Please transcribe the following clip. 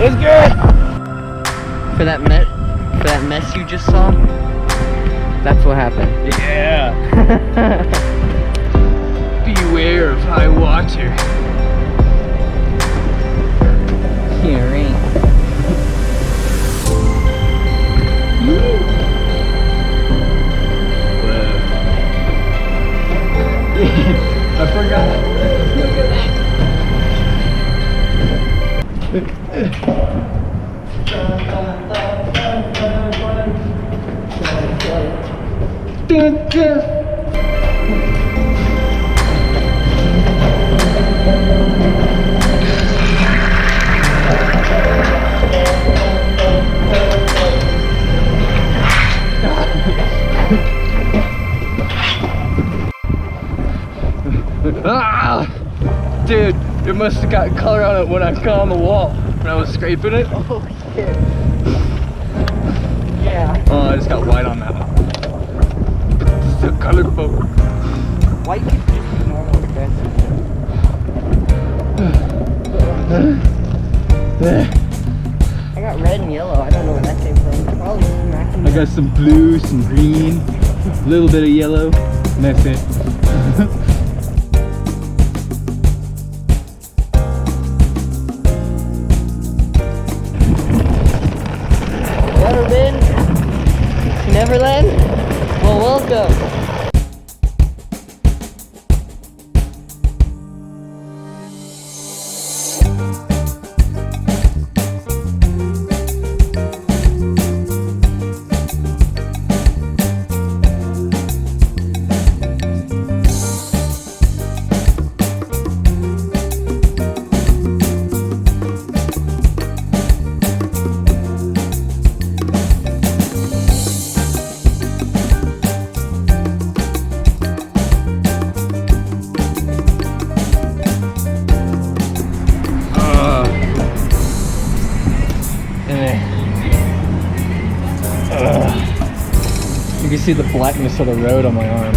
It's good. For that mess you just saw, that's what happened. Yeah. Beware of high water. Here ain't. I forgot. Look at that. Ah! Dude, it must have got color on it when I got on the wall when I was scraping it. Oh shit. Yeah. Oh, I just got white on that one. It's so colorful. White is just normal expensive. I got red and yellow. I don't know where that came from. Probably smacking. I got some blue, some green, a little bit of yellow, and that's it. Never been to Neverland? Well, welcome. You can see the blackness of the road on my arm.